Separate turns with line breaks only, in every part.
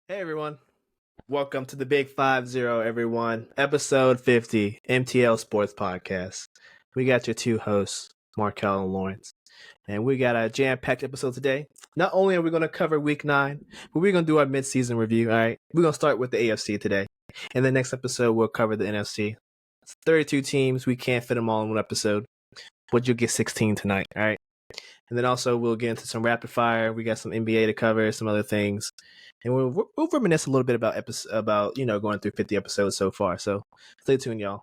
Hey everyone, welcome to the Big 50, everyone. Episode 50, MTL Sports Podcast. We got your two hosts, Markel and Lawrence, and we got a jam-packed episode today. Not only are we going to cover Week 9, but we're going to do our mid-season review, all right? We're going to start with the AFC today, and the next episode we'll cover the NFC. It's 32 teams, we can't fit them all in one episode, but you'll get 16 tonight, all right? And then also we'll get into some rapid fire. We got some NBA to cover, some other things, and we'll reminisce a little bit about going through 50 episodes so far. So stay tuned, y'all.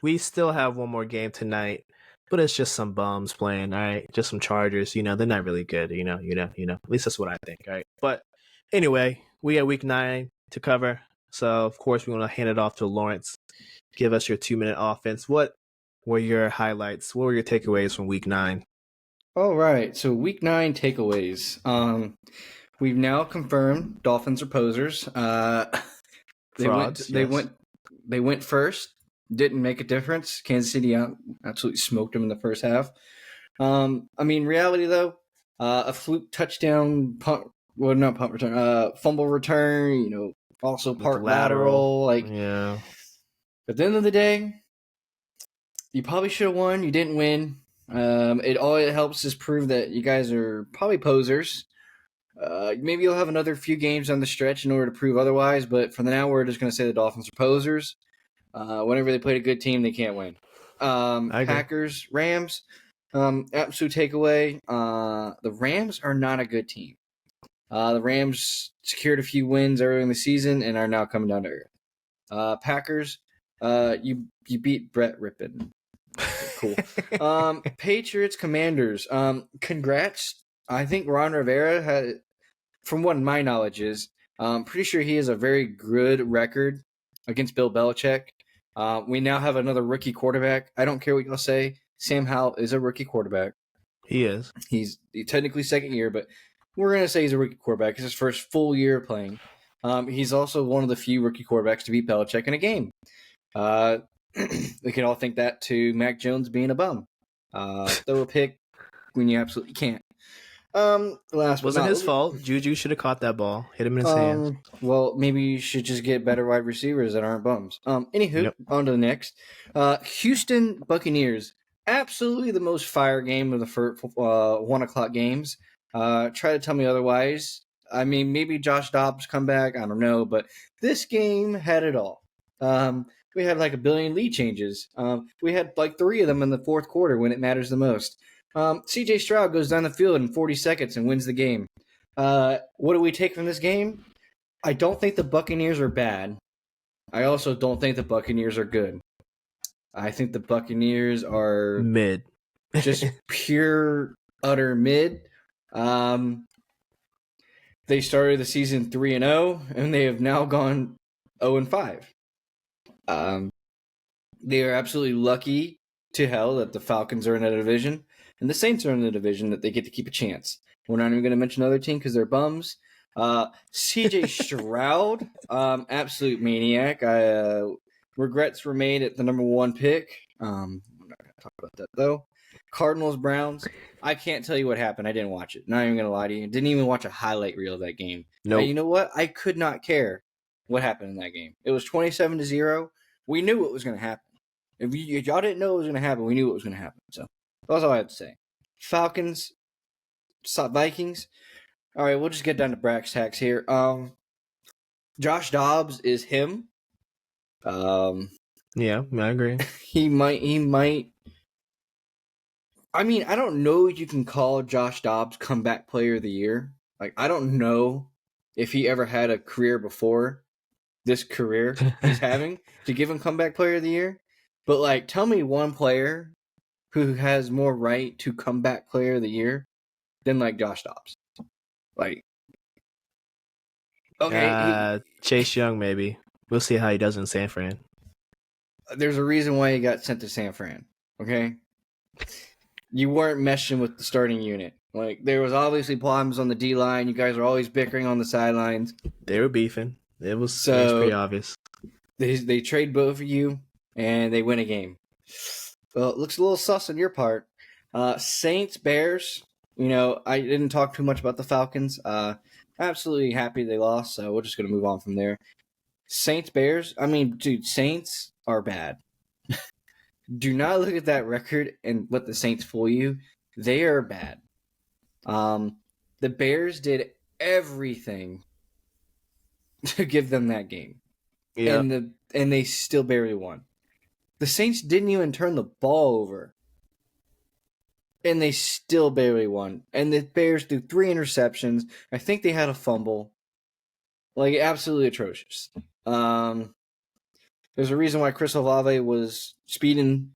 We still have one more game tonight, but it's just some bums playing, all right? Just some Chargers, they're not really good, At least that's what I think, all right? But anyway, we got Week 9 to cover, so of course we want to hand it off to Lawrence. Give us your 2-minute offense. What were your highlights? What were your takeaways from Week 9?
All right, so Week 9 takeaways. We've now confirmed Dolphins are posers.
Frauds,
They went first. Didn't make a difference. Kansas City absolutely smoked them in the first half. Reality though, a fluke touchdown, fumble return. Also part lateral.
Yeah.
At the end of the day, you probably should have won. You didn't win. It helps is prove that you guys are probably posers. Maybe you'll have another few games on the stretch in order to prove otherwise. But for now, we're just going to say the Dolphins are posers. Whenever they played a good team, they can't win. Packers, Rams, absolute takeaway. The Rams are not a good team. The Rams secured a few wins early in the season and are now coming down to earth. Packers, you beat Brett Rippon. Cool. Patriots, Commanders. Congrats. I think Ron Rivera had, from what my knowledge is, pretty sure he has a very good record against Bill Belichick. We now have another rookie quarterback. I don't care what y'all say. Sam Howell is a rookie quarterback.
He is.
He's technically second year, but we're going to say he's a rookie quarterback. It's his first full year playing. He's also one of the few rookie quarterbacks to beat Belichick in a game. We can all think that to Mac Jones being a bum. Throw a pick when you absolutely can't.
Wasn't his fault. Juju should have caught that ball. Hit him in his hands.
Well, maybe you should just get better wide receivers that aren't bums. Anywho, On to the next. Houston Buccaneers. Absolutely the most fire game of the 1 o'clock games. Try to tell me otherwise. Maybe Josh Dobbs come back. I don't know. But this game had it all. We had like a billion lead changes. We had like 3 of them in the fourth quarter when it matters the most. CJ Stroud goes down the field in 40 seconds and wins the game. What do we take from this game? I don't think the Buccaneers are bad. I also don't think the Buccaneers are good. I think the Buccaneers are
mid.
Just pure, utter mid. They started the season 3-0, and they have now gone 0-5. They are absolutely lucky to hell that the Falcons are in a division. And the Saints are in the division that they get to keep a chance. We're not even going to mention another team because they're bums. CJ Stroud, absolute maniac. Regrets were made at the number 1 pick. I'm not going to talk about that, though. Cardinals, Browns. I can't tell you what happened. I didn't watch it. Not even going to lie to you. Didn't even watch a highlight reel of that game.
No. Nope.
You know what? I could not care what happened in that game. It was 27-0. We knew what was going to happen. If y'all didn't know what was going to happen, we knew what was going to happen. So that's all I have to say. Falcons, Vikings. All right, we'll just get down to brass tacks here. Josh Dobbs is him.
Yeah, I agree.
He might. I don't know if you can call Josh Dobbs comeback player of the year. Like, I don't know if he ever had a career before this career he's having to give him comeback player of the year. But, like, tell me one player who has more right to comeback player of the year than, like, Josh Dobbs. Like,
okay. Chase Young, maybe. We'll see how he does in San Fran.
There's a reason why he got sent to San Fran, okay? you weren't meshing with the starting unit. Like, there was obviously problems on the D line. You guys were always bickering on the sidelines.
They were beefing. It was pretty obvious.
They trade both of you, and they win a game. Well, it looks a little sus on your part. Saints, Bears. I didn't talk too much about the Falcons. Absolutely happy they lost, so we're just going to move on from there. Saints, Bears. I mean, dude, Saints are bad. Do not look at that record and let the Saints fool you. They are bad. The Bears did everything to give them that game.
Yeah.
And they still barely won. The Saints didn't even turn the ball over. And they still barely won. And the Bears threw 3 interceptions. I think they had a fumble. Like, absolutely atrocious. There's a reason why Chris Olave was speeding.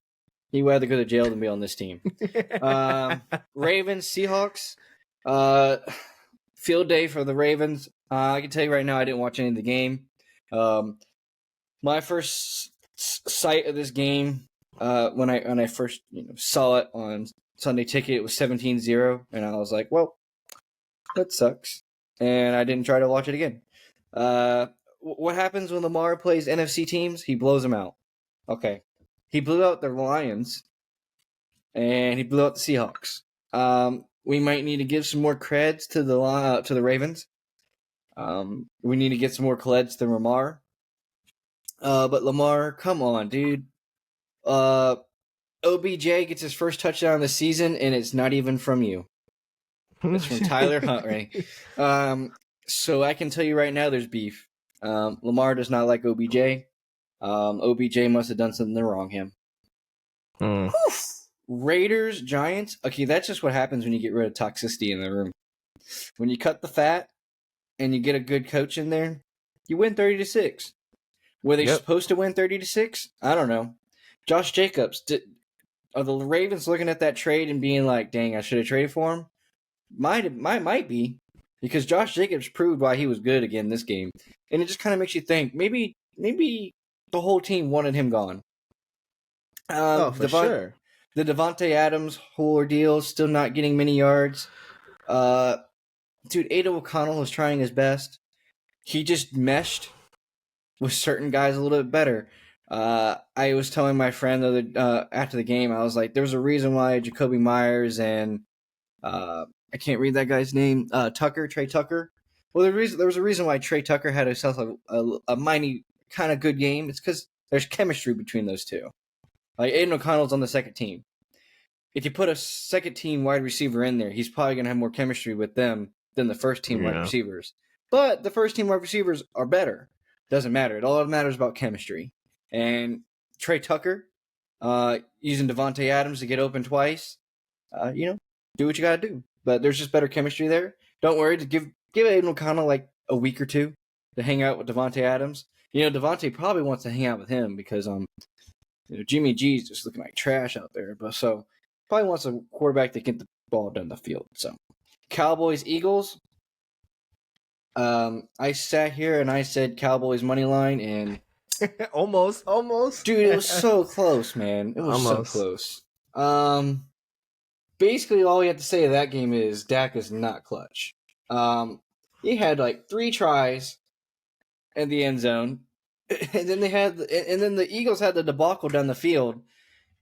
He'd rather go to jail than be on this team. Ravens, Seahawks. Field day for the Ravens. I can tell you right now, I didn't watch any of the game. My first sight of this game, when I first saw it on Sunday Ticket, it was 17-0, and I was like, well, that sucks. And I didn't try to watch it again. What happens when Lamar plays NFC teams? He blows them out. Okay. He blew out the Lions, and he blew out the Seahawks. We might need to give some more creds to the Ravens. We need to get some more creds to Lamar. But Lamar, come on, dude. OBJ gets his first touchdown of the season, and it's not even from you. It's from Tyler Huntley. So I can tell you right now there's beef. Lamar does not like OBJ. OBJ must have done something wrong him. Raiders, Giants. Okay, that's just what happens when you get rid of toxicity in the room. When you cut the fat and you get a good coach in there, you win 30-6. Were they supposed to win 30-6? I don't know. Josh Jacobs. Are the Ravens looking at that trade and being like, dang, I should have traded for him? Might be. Because Josh Jacobs proved why he was good again this game. And it just kind of makes you think, maybe the whole team wanted him gone.
For sure.
The Devontae Adams whole ordeal, still not getting many yards. Dude, Aiden O'Connell was trying his best. He just meshed with certain guys a little bit better. I was telling my friend after the game, I was like, there's a reason why Jacoby Myers and I can't read that guy's name, Trey Tucker. Well, there was a reason why Trey Tucker had himself a mighty kind of good game. It's because there's chemistry between those two. Like, Aiden O'Connell's on the second team. If you put a second team wide receiver in there, he's probably going to have more chemistry with them than the first team wide receivers. But the first team wide receivers are better. Doesn't matter. It all matters about chemistry. And Trey Tucker, using Devontae Adams to get open twice, do what you got to do. But there's just better chemistry there. Don't worry. To give Aiden O'Connell like a week or two to hang out with Devontae Adams. Devontae probably wants to hang out with him because Jimmy G's just looking like trash out there. But so probably wants a quarterback to get the ball down the field. So Cowboys, Eagles. I sat here and I said Cowboys money line and
almost.
Dude, it was so close, man. It was so close. Basically all you have to say of that game is Dak is not clutch. He had like 3 tries in the end zone, and then the Eagles had the debacle down the field,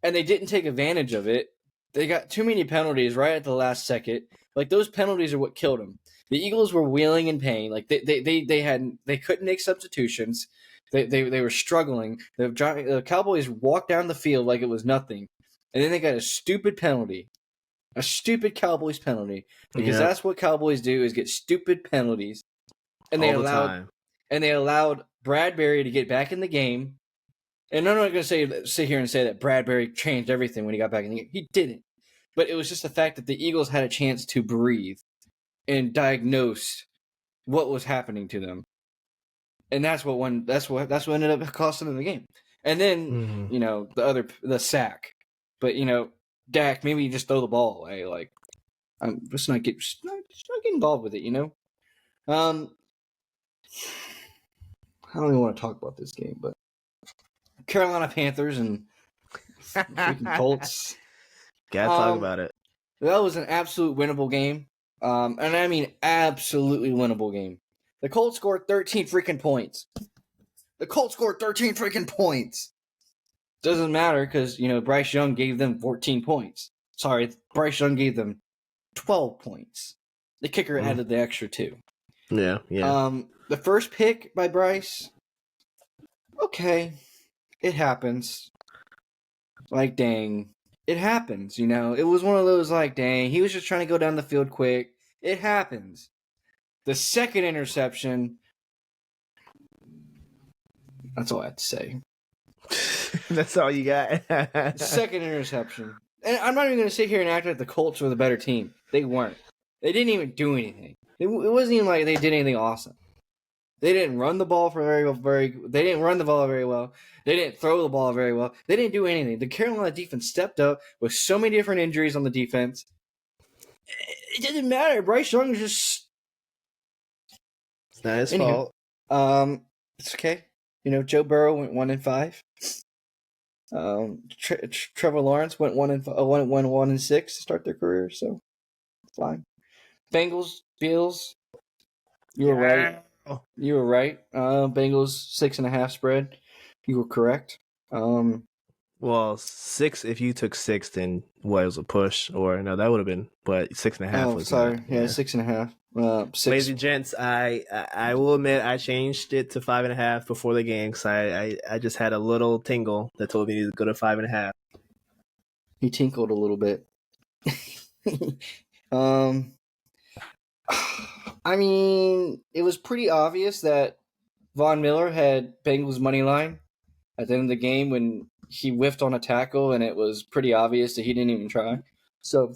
and they didn't take advantage of it. They got too many penalties right at the last second. Like, those penalties are what killed them. The Eagles were wheeling in pain. Like, they couldn't make substitutions. They were struggling. The Cowboys walked down the field like it was nothing, and then they got a stupid penalty. A stupid Cowboys penalty. Because that's what Cowboys do, is get stupid penalties. And they allowed Bradbury to get back in the game. And I'm not going to sit here and say that Bradbury changed everything when he got back in the game. He didn't. But it was just the fact that the Eagles had a chance to breathe and diagnose what was happening to them. And that's what ended up costing them the game. And then, the sack. But, Dak, maybe you just throw the ball away. Like, I'm just not get involved with it, I don't even want to talk about this game, but Carolina Panthers and freaking Colts.
Gotta talk about it.
That was an absolute winnable game. And I mean absolutely winnable game. The Colts scored 13 freaking points. Doesn't matter because, Bryce Young gave them 14 points. Sorry, Bryce Young gave them 12 points. The kicker added the extra 2.
Yeah.
The first pick by Bryce, okay, it happens. Like, dang, it happens, It was one of those, like, dang, he was just trying to go down the field quick. It happens. The second interception, that's all I have to say.
That's all you got?
Second interception. And I'm not even going to sit here and act like the Colts were the better team. They weren't. They didn't even do anything. It wasn't even like they did anything awesome. They didn't run the ball They didn't run the ball very well. They didn't throw the ball very well. They didn't do anything. The Carolina defense stepped up with so many different injuries on the defense. It didn't matter. Bryce Young was just...
It's not his fault.
It's okay. Joe Burrow went 1-5. Trevor Lawrence went 1-6 to start their career, so fine. Bengals, Bills. You were right. Bengals 6.5 spread. You were correct.
Well, 6. If you took 6, then it was a push, or no, that would have been. But 6.5.
Oh,
was
sorry.
Not,
yeah, 6.5. 6.
Ladies and gents, I will admit I changed it to 5.5 before the game because I just had a little tingle that told me to go to 5.5.
He tinkled a little bit. I mean, it was pretty obvious that Von Miller had Bengals money line at the end of the game when he whiffed on a tackle, and it was pretty obvious that he didn't even try. So,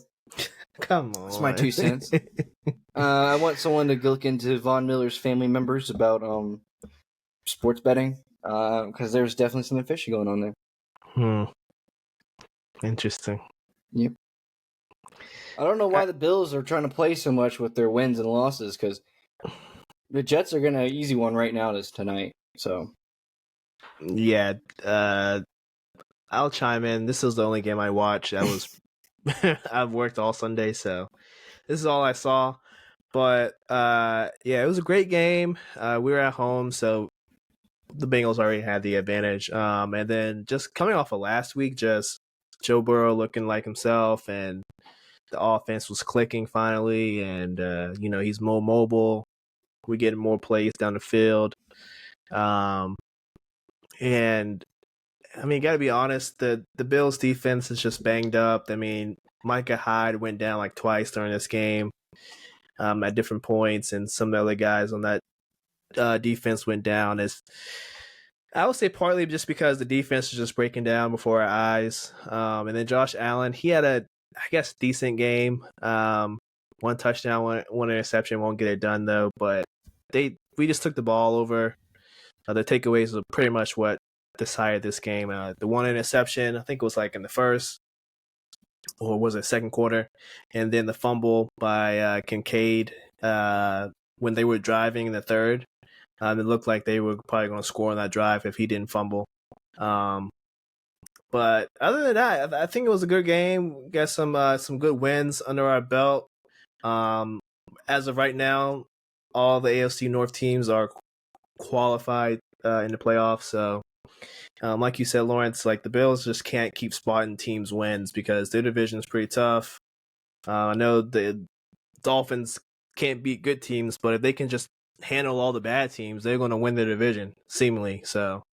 come on,
that's my 2 cents. I want someone to look into Von Miller's family members about sports betting because there's definitely something fishy going on there.
Interesting.
Yep. I don't know why the Bills are trying to play so much with their wins and losses because the Jets are getting an easy one right now tonight. So,
yeah, I'll chime in. This is the only game I watched. I've worked all Sunday, so this is all I saw. But it was a great game. We were at home, so the Bengals already had the advantage. And then just coming off of last week, just Joe Burrow looking like himself, and the offense was clicking finally, and he's more mobile. We're getting more plays down the field. And I mean, got to be honest, the Bills defense is just banged up. I mean, Micah Hyde went down like twice during this game at different points, and some of the other guys on that defense went down. I would say partly just because the defense is just breaking down before our eyes. And then Josh Allen, he had a, I guess, decent game. 1 touchdown, one interception. Won't get it done though. But we just took the ball over. The takeaways were pretty much what decided this game. The 1 interception, I think it was like in the first, or was it second quarter, and then the fumble by Kincaid when they were driving in the third. It looked like they were probably going to score on that drive if he didn't fumble. But other than that, I think it was a good game. We got some good wins under our belt. As of right now, all the AFC North teams are qualified in the playoffs. So, like you said, Lawrence, like the Bills just can't keep spotting teams' wins because their division is pretty tough. I know the Dolphins can't beat good teams, but if they can just handle all the bad teams, they're going to win their division, seemingly. So,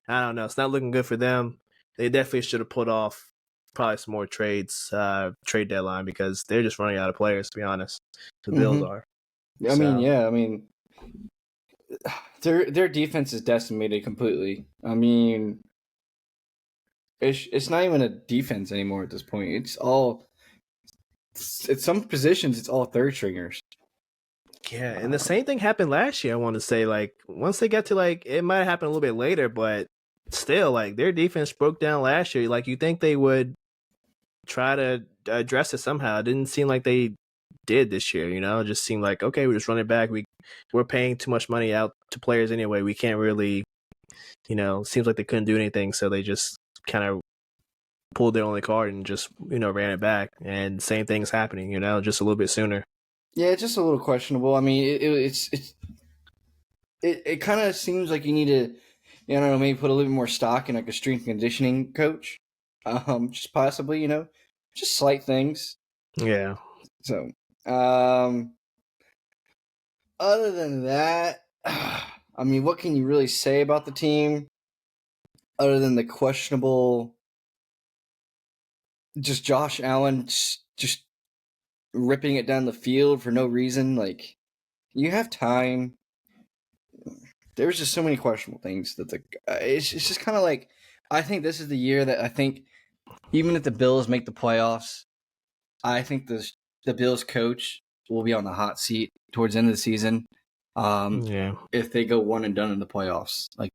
I don't know. It's not looking good for them. They definitely should have put off probably some more trade deadline because they're just running out of players, to be honest. The Bills are.
I mean, their defense is decimated completely. I mean, it's not even a defense anymore at this point. At some positions, it's all third stringers.
Yeah, and the same thing happened last year, I want to say. Like, once they got to, like, it might have happened a little bit later, but still, like, their defense broke down last year. Like, you think they would try to address it somehow. It didn't seem like they did this year, It just seemed like, okay, we're just running back. We're paying too much money out to players anyway. We can't really, seems like they couldn't do anything, so they just kind of pulled their only card and just ran it back. And same thing's happening, just a little bit sooner.
Yeah, it's just a little questionable. I mean, it kind of seems like you need to, I don't know, maybe put a little bit more stock in like a strength and conditioning coach, just possibly, just slight things.
Yeah.
So, other than that, I mean, what can you really say about the team other than the questionable, just Josh Allen just ripping it down the field for no reason? Like, you have time. There's just so many questionable things that it's just kind of like, I think this is the year that I think even if the Bills make the playoffs, I think the Bills coach will be on the hot seat towards the end of the season. If they go one and done in the playoffs, like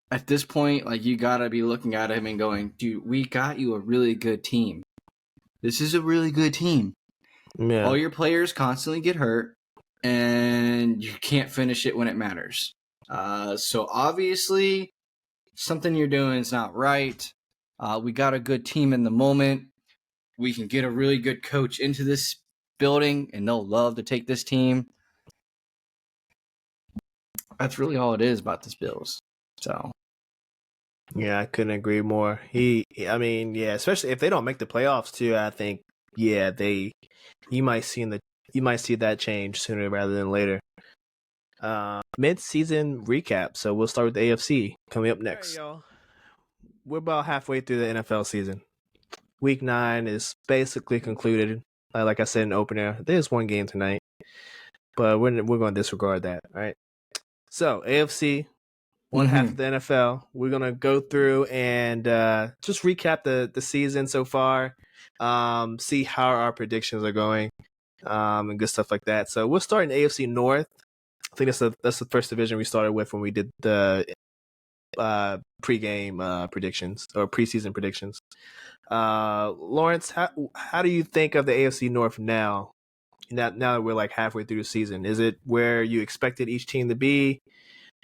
at this point, like you gotta be looking at him and going, dude, we got you a really good team. This is a really good team.
Yeah.
All your players constantly get hurt, and you can't finish it when it matters. So obviously, something you're doing is not right. We got a good team in the moment. We can get a really good coach into this building, and they'll love to take this team. That's really all it is about this Bills. So,
yeah, I couldn't agree more. Especially if they don't make the playoffs too, I think, you might see that change sooner rather than later. Mid-season recap. So we'll start with the AFC coming up next. All right, y'all. We're about halfway through the NFL season. Week 9 is basically concluded. Like I said in the opener, there's one game tonight, but we're going to disregard that. All right. So AFC, one half of the NFL. We're gonna go through and just recap the season so far. See how our predictions are going, and good stuff like that. So we'll start in AFC North. I think that's the first division we started with when we did the pregame predictions or preseason predictions. Lawrence, how do you think of the AFC North now? Now that we're like halfway through the season, is it where you expected each team to be?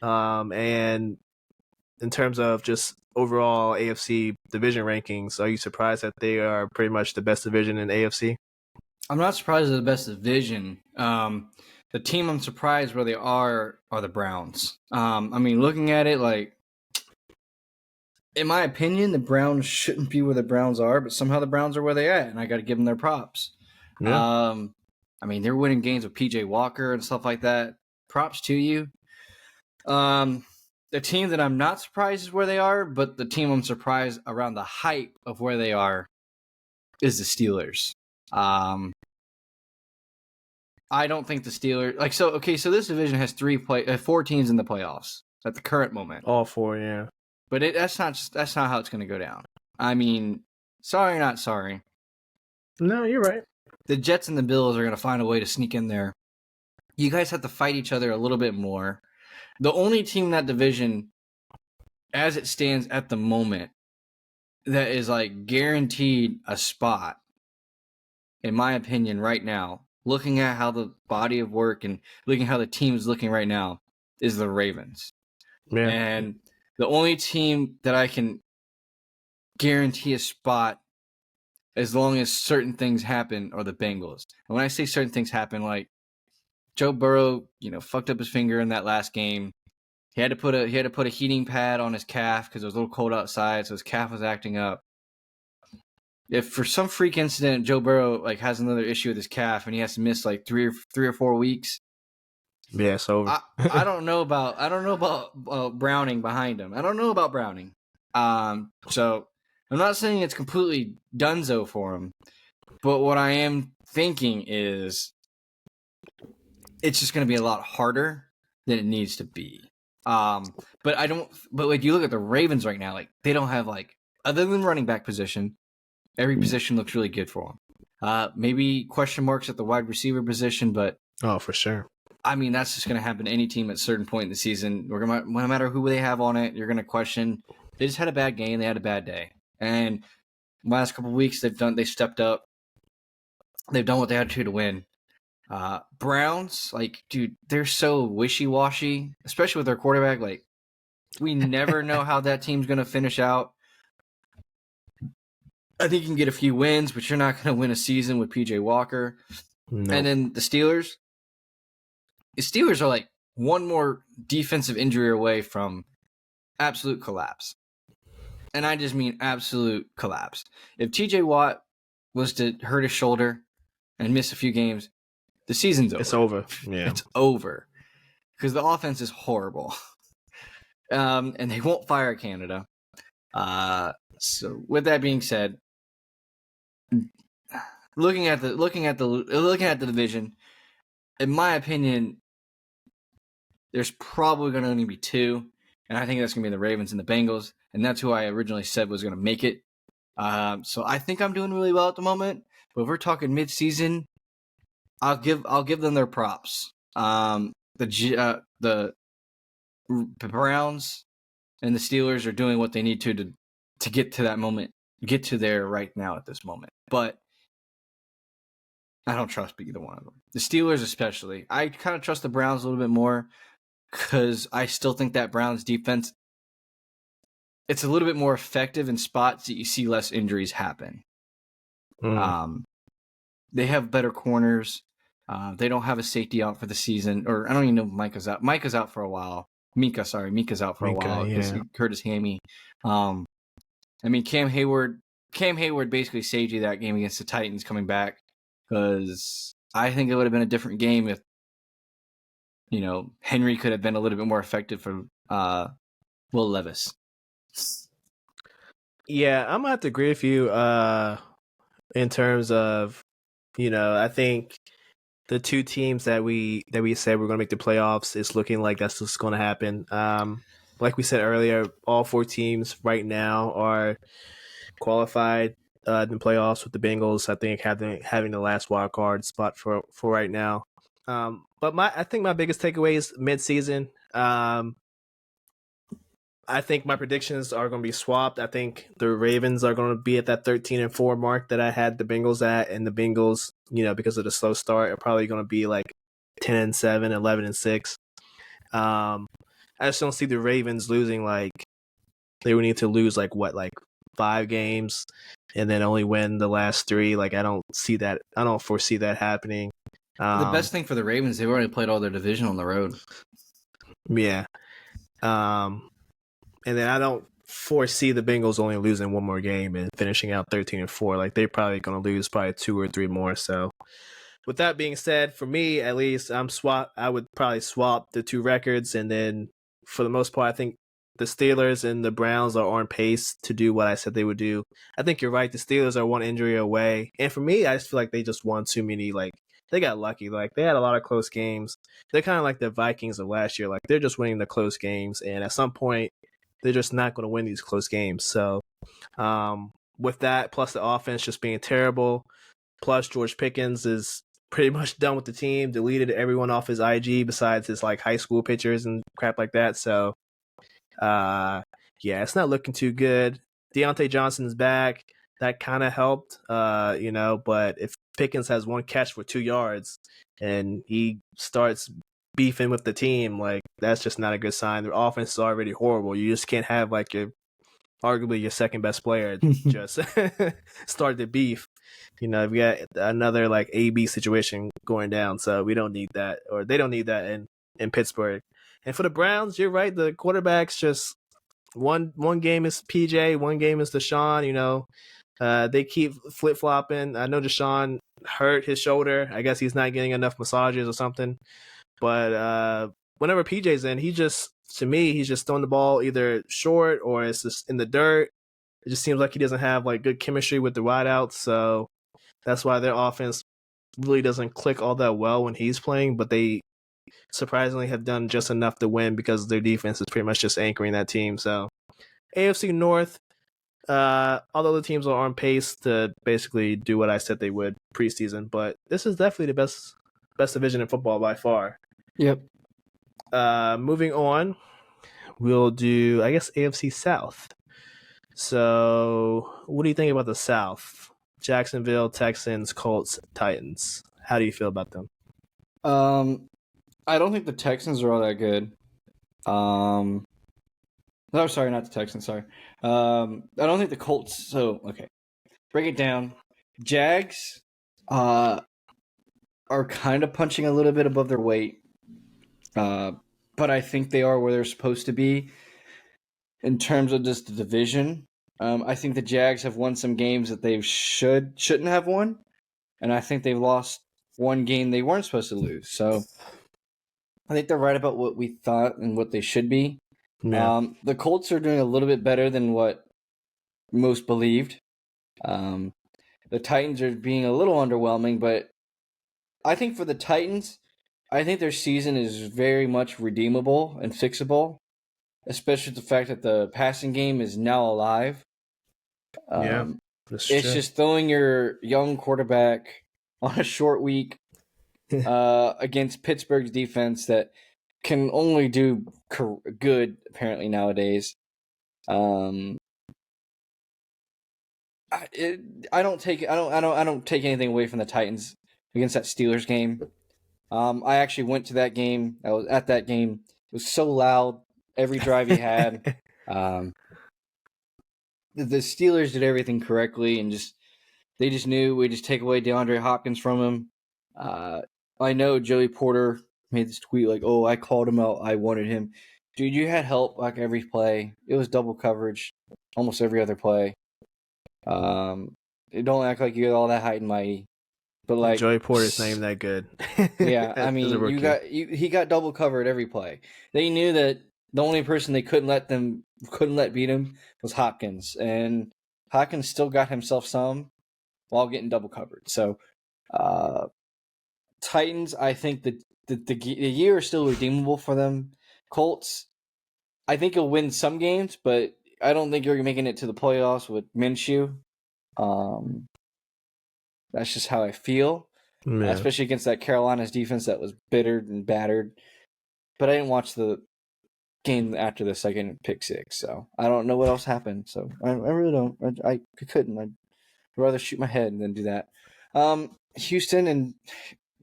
And in terms of just overall AFC division rankings, are you surprised that they are pretty much the best division in AFC?
I'm not surprised they're the best division. The team I'm surprised where they are the Browns. I mean, looking at it, like, in my opinion, the Browns shouldn't be where the Browns are, but somehow the Browns are where they at, and I got to give them their props.
Yeah.
I mean, they're winning games with PJ Walker and stuff like that. Props to you. The team that I'm not surprised is where they are, but the team I'm surprised around the hype of where they are is the Steelers. I don't think the Steelers so this division has 4 teams in the playoffs at the current moment.
All 4, yeah.
But that's not how it's going to go down. I mean, sorry, not sorry.
No, you're right.
The Jets and the Bills are going to find a way to sneak in there. You guys have to fight each other a little bit more. The only team in that division, as it stands at the moment, that is like guaranteed a spot, in my opinion, right now, looking at how the body of work and looking at how the team is looking right now, is the Ravens.
Yeah.
And the only team that I can guarantee a spot as long as certain things happen are the Bengals. And when I say certain things happen, like Joe Burrow, fucked up his finger in that last game. He had to put a heating pad on his calf because it was a little cold outside, so his calf was acting up. If for some freak incident Joe Burrow has another issue with his calf and he has to miss like 3 or 4 weeks,
yeah, it's over.
I don't know about Browning behind him. I don't know about Browning. So I'm not saying it's completely donezo for him, but what I am thinking is it's just going to be a lot harder than it needs to be. But you look at the Ravens right now, they don't have other than running back position, every position looks really good for them. Maybe question marks at the wide receiver position, but
for sure.
I mean, that's just going to happen to any team at a certain point in the season. No matter who they have on it, you're going to question. They just had a bad game. They had a bad day. And the last couple of weeks, they stepped up. They've done what they had to win. Browns, dude, they're so wishy-washy, especially with their quarterback. We never know how that team's going to finish out. I think you can get a few wins, but you're not going to win a season with PJ Walker.
No.
And then the Steelers are like one more defensive injury away from absolute collapse. And I just mean absolute collapse. If TJ Watt was to hurt his shoulder and miss a few games, the season's over.
It's over. Yeah.
It's over. Because the offense is horrible. And they won't fire Canada. So with that being said, looking at the division, in my opinion, there's probably going to only be two, and I think that's going to be the Ravens and the Bengals, and that's who I originally said was going to make it. So I think I'm doing really well at the moment. But if we're talking midseason, I'll give them their props. The Browns and the Steelers are doing what they need to get to that moment, get to there right now at this moment. But I don't trust either one of them. The Steelers especially. I kind of trust the Browns a little bit more because I still think that Browns defense, it's a little bit more effective in spots that you see less injuries happen. They have better corners. They don't have a safety out for the season, or I don't even know if Micah's out. Micah's out for a while. Mika's out for a while because he hurt his hammy. I mean, Cam Hayward basically saved you that game against the Titans coming back, because I think it would have been a different game if, Henry could have been a little bit more effective for Will Levis.
Yeah, I'm gonna have to agree with you in terms of, I think the two teams that we said we're gonna make the playoffs, it's looking like that's what's gonna happen. Like we said earlier, all four teams right now are qualified in the playoffs, with the Bengals, I think, having the last wild card spot for right now. But I think my biggest takeaway is midseason. I think my predictions are going to be swapped. I think the Ravens are going to be at that 13-4 mark that I had the Bengals at, and the Bengals, because of the slow start, are probably going to be like 10-7, 11-6. I just don't see the Ravens losing they would need to lose 5 games and then only win the last 3. I don't see that. I don't foresee that happening.
The best thing for the Ravens, they've already played all their division on the road.
Yeah. And then I don't foresee the Bengals only losing one more game and finishing out 13-4. They're probably going to lose 2 or 3 more. So with that being said, for me at least, I would probably swap the 2 records, and then for the most part, I think the Steelers and the Browns are on pace to do what I said they would do. I think you're right. The Steelers are one injury away. And for me, I just feel like they just won too many. They got lucky. They had a lot of close games. They're kind of like the Vikings of last year. They're just winning the close games. And at some point, they're just not going to win these close games. So with that, plus the offense just being terrible, plus George Pickens is pretty much done with the team, deleted everyone off his IG besides his high school pictures and crap like that. So it's not looking too good. Deontay Johnson's back. That kind of helped, but if Pickens has 1 catch for 2 yards and he starts beefing with the team, that's just not a good sign. Their offense is already horrible. You just can't have arguably your second best player just start the beef. We got another AB situation going down, so we don't need that, or they don't need that in Pittsburgh. And for the Browns, you're right. The quarterbacks just one game is PJ, one game is Deshaun. They keep flip flopping. I know Deshaun hurt his shoulder. I guess he's not getting enough massages or something. But whenever PJ's in, he's just throwing the ball either short or it's just in the dirt. It just seems like he doesn't have good chemistry with the wideouts. So that's why their offense really doesn't click all that well when he's playing. But they surprisingly have done just enough to win because their defense is pretty much just anchoring that team. So AFC North, all the teams are on pace to basically do what I said they would preseason. But this is definitely the best division in football by far.
Yep.
Moving on, we'll do, I guess, AFC South. So, what do you think about the South? Jacksonville, Texans, Colts, Titans. How do you feel about them?
I don't think the Texans are all that good. No, sorry, not the Texans. Sorry. I don't think the Colts. So, okay. break it down. Jags are kind of punching a little bit above their weight, but I think they are where they're supposed to be in terms of just the division. I think the Jags have won some games that they shouldn't have won, and I think they've lost one game they weren't supposed to lose. So I think they're right about what we thought and what they should be.
Yeah.
The Colts are doing a little bit better than what most believed. The Titans are being a little underwhelming, but I think for the Titans, I think their season is very much redeemable and fixable, especially the fact that the passing game is now alive.
Yeah. That's
It's
true.
just throwing your young quarterback on a short week against Pittsburgh's defense that can only do good apparently nowadays. I don't take anything away from the Titans against that Steelers game. I actually went to that game. I was at that game. It was so loud. Every drive he had. Um, the Steelers did everything correctly, and they just knew we just take away DeAndre Hopkins from him. I know Joey Porter made this tweet like, "Oh, I called him out. I wanted him." Dude, you had help like every play. It was double coverage, almost every other play. Don't act like you're all that high and mighty, but like
Joey Porter's not even that good.
yeah, I
As a
mean,
rookie.
he got double covered every play. They knew that the only person they couldn't let beat him was Hopkins, and Hopkins still got himself some while getting double covered. So, Titans, I think the year is still redeemable for them. Colts, I think you'll win some games, but I don't think you're making it to the playoffs with Minshew. That's just how I feel,
Yeah.
especially against that Carolina's defense that was bittered and battered. But I didn't watch the game after the second pick six, so I don't know what else happened. So I really don't. I couldn't. I'd rather shoot my head than do that. Houston and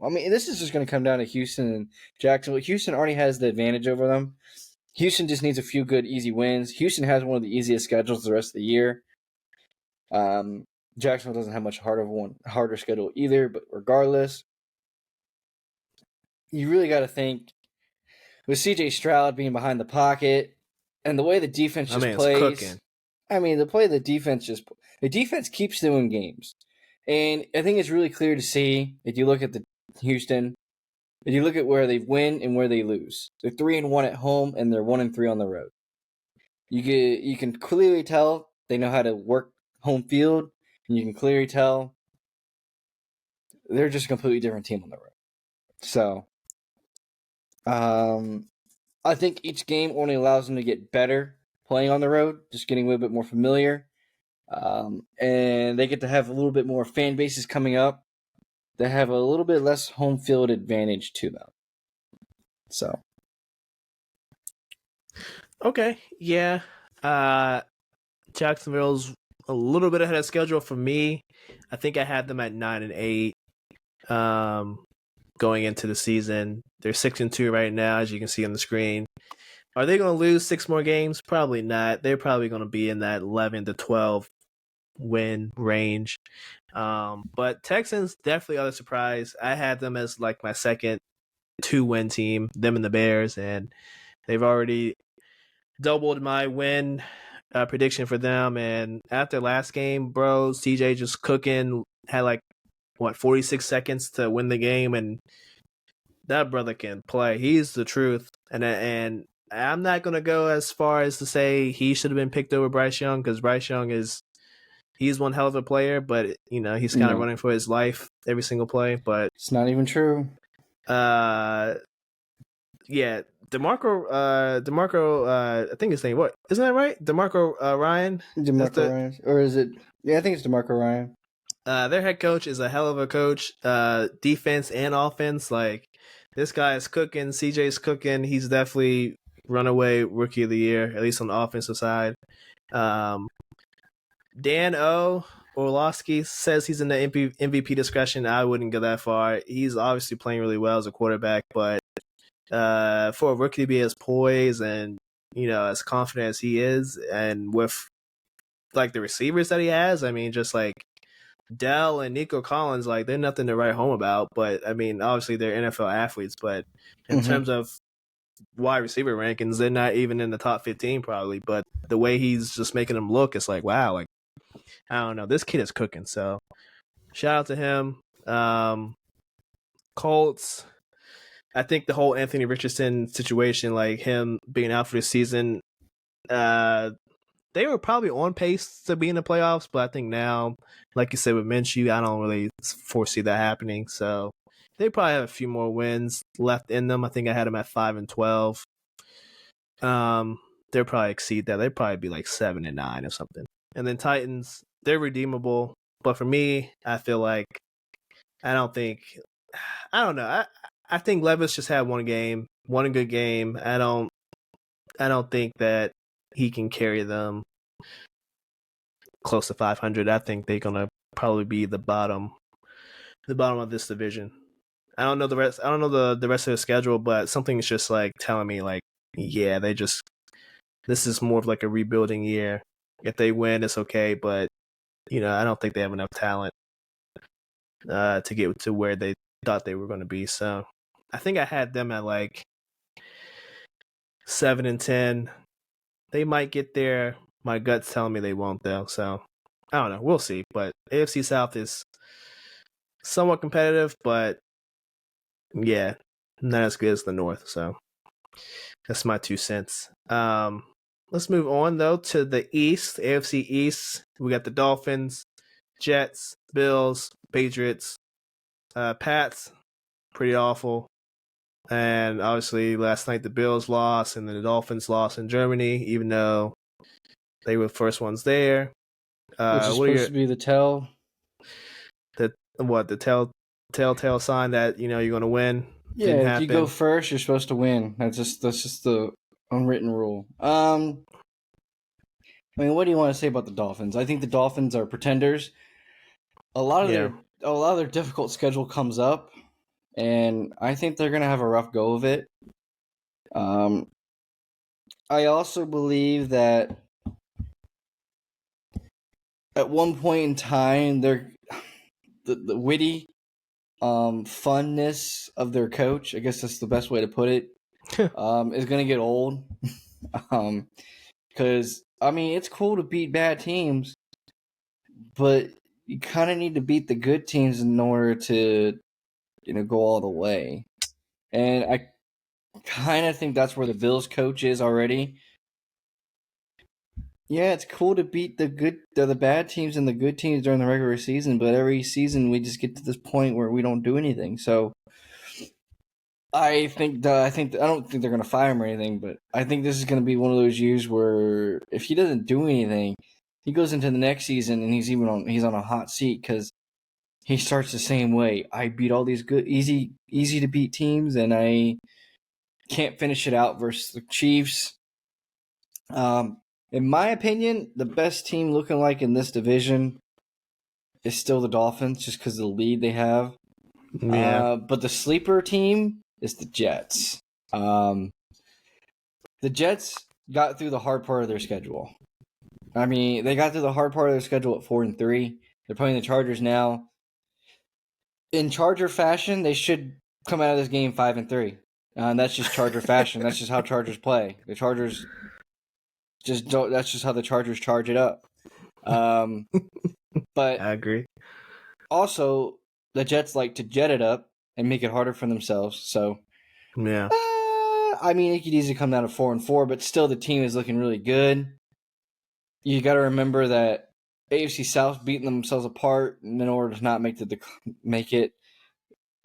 I mean, this is just going to come down to Houston and Jacksonville. Houston already has the advantage over them. Houston just needs a few good, easy wins. Houston has one of the easiest schedules the rest of the year. Jacksonville doesn't have much harder schedule either, but regardless, you really got to think with CJ Stroud being behind the pocket and the way the defense just plays.
Cooking.
I mean, the defense keeps doing games. And I think it's really clear to see if you look at the Houston, if you look at where they win and where they lose. They're 3-1 at home and they're 1-3 on the road. You can clearly tell they know how to work home field, and you can clearly tell they're just a completely different team on the road. So, I think each game only allows them to get better playing on the road, just getting a little bit more familiar. And they get to have a little bit more fan bases coming up that have a little bit less home field advantage to them. So.
Okay, yeah. Jacksonville's a little bit ahead of schedule for me. I think I had them at 9-8. Going into the season, they're 6-2 right now, as you can see on the screen. Are they going to lose 6 more games? Probably not. They're probably going to be in that 11 to 12 win range. But Texans definitely are the surprise. I had them as like my second 2-win team, them and the Bears, and they've already doubled my win prediction for them. And after last game, bro, CJ just cooking, had 46 seconds to win the game, and that brother can play. He's the truth. And I'm not gonna go as far as to say he should have been picked over Bryce Young, because Bryce Young he's one hell of a player, but he's kind of running for his life every single play. But
it's not even true.
Yeah, DeMarco, I think his name, what? Isn't that right? DeMarco Ryan?
Ryan. Or is it? Yeah, I think it's DeMarco Ryan.
Their head coach is a hell of a coach, defense and offense. Like, this guy is cooking. CJ's cooking. He's definitely runaway rookie of the year, at least on the offensive side. Dan Orlovsky says he's in the MVP discussion. I wouldn't go that far. He's obviously playing really well as a quarterback, but for a rookie to be as poised and as confident as he is, and with the receivers that he has, I mean, just Dell and Nico Collins, like they're nothing to write home about. But I mean, obviously they're NFL athletes. But in terms of wide receiver rankings, they're not even in the top 15 probably. But the way he's just making them look, it's like wow, like I don't know, this kid is cooking. So shout out to him. Colts. I think the whole Anthony Richardson situation, like him being out for the season, they were probably on pace to be in the playoffs, but I think now, like you said with Minshew, I don't really foresee that happening. So they probably have a few more wins left in them. I think I had them at 5-12. They'll probably exceed that. They'd probably be like 7-9 or something. And then Titans, they're redeemable, but for me, I feel like I don't know. I think Levis just had one good game. I don't think that he can carry them close to 500. I think they're gonna probably be the bottom of this division. I don't know the rest. I don't know the rest of the schedule, but something's just like telling me like, yeah, this is more of like a rebuilding year. If they win, it's okay, but I don't think they have enough talent to get to where they thought they were going to be. So I think I had them at like 7-10. They might get there. My gut's telling me they won't, though. So I don't know. We'll see. But AFC South is somewhat competitive, but yeah, not as good as the North. So that's my 2 cents. Let's move on, though, to the East, AFC East. We got the Dolphins, Jets, Bills, Patriots, Pats, pretty awful. And obviously, last night the Bills lost, and then the Dolphins lost in Germany, even though they were the first ones there.
Which is supposed to be the
telltale sign that you're going to win.
Yeah,
Didn't
if
happen.
you go first, you're supposed to win. That's just the unwritten rule. I mean, what do you want to say about the Dolphins? I think the Dolphins are pretenders. A lot of their difficult schedule comes up, and I think they're gonna have a rough go of it. I also believe that at one point in time, the witty funness of their coach, I guess that's the best way to put it, is gonna get old. Because I mean, it's cool to beat bad teams, but you kind of need to beat the good teams in order to, go all the way. And I kind of think that's where the Bills coach is already. Yeah, it's cool to beat the bad teams and the good teams during the regular season, but every season we just get to this point where we don't do anything. So I don't think they're going to fire him or anything, but I think this is going to be one of those years where if he doesn't do anything, he goes into the next season and he's on a hot seat because he starts the same way. I beat all these good, easy to beat teams, and I can't finish it out versus the Chiefs. In my opinion, the best team looking like in this division is still the Dolphins, just because of the lead they have.
Yeah.
But the sleeper team is the Jets. The Jets got through the hard part of their schedule. I mean, they got through the hard part of their schedule at 4-3. They're playing the Chargers now. In Charger fashion, they should come out of this game 5-3. That's just Charger fashion. That's just how Chargers play. The Chargers just don't. That's just how the Chargers charge it up. But
I agree.
Also, the Jets like to jet it up and make it harder for themselves. So,
yeah.
I mean, it could easily come down to 4-4, but still, the team is looking really good. You got to remember that AFC South beating themselves apart in order to not make it.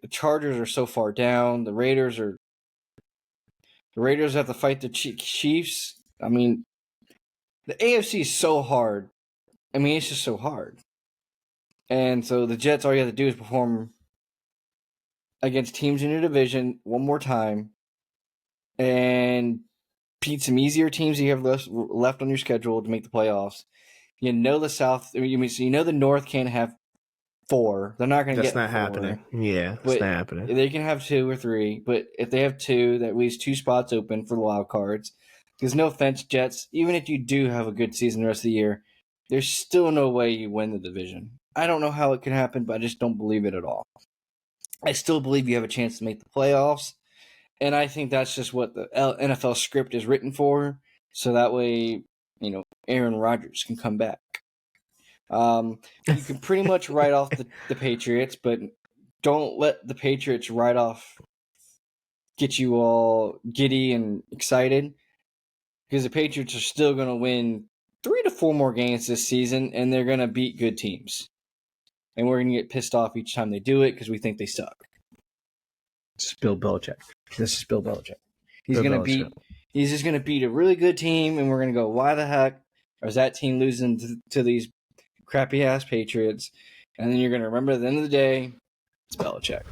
The Chargers are so far down. The Raiders have to fight the Chiefs. I mean, the AFC is so hard. I mean, it's just so hard. And so the Jets, all you have to do is perform against teams in your division one more time and beat some easier teams you have left on your schedule to make the playoffs. The South. So the North can't have 4. They're not going to get 4.
That's not happening. Yeah, it's not happening.
They can have 2 or 3, but if they have 2, that leaves 2 spots open for the wild cards. Because no offense, Jets, even if you do have a good season the rest of the year, there's still no way you win the division. I don't know how it can happen, but I just don't believe it at all. I still believe you have a chance to make the playoffs, and I think that's just what the NFL script is written for. So that way, Aaron Rodgers can come back. You can pretty much write off the Patriots, but don't let the Patriots write off get you all giddy and excited, because the Patriots are still going to win 3 to 4 more games this season, and they're going to beat good teams. And we're going to get pissed off each time they do it because we think they suck. This is Bill Belichick. He's just going to beat a really good team, and we're going to go, why the heck is that team losing to these crappy-ass Patriots? And then you're going to remember at the end of the day, it's Belichick.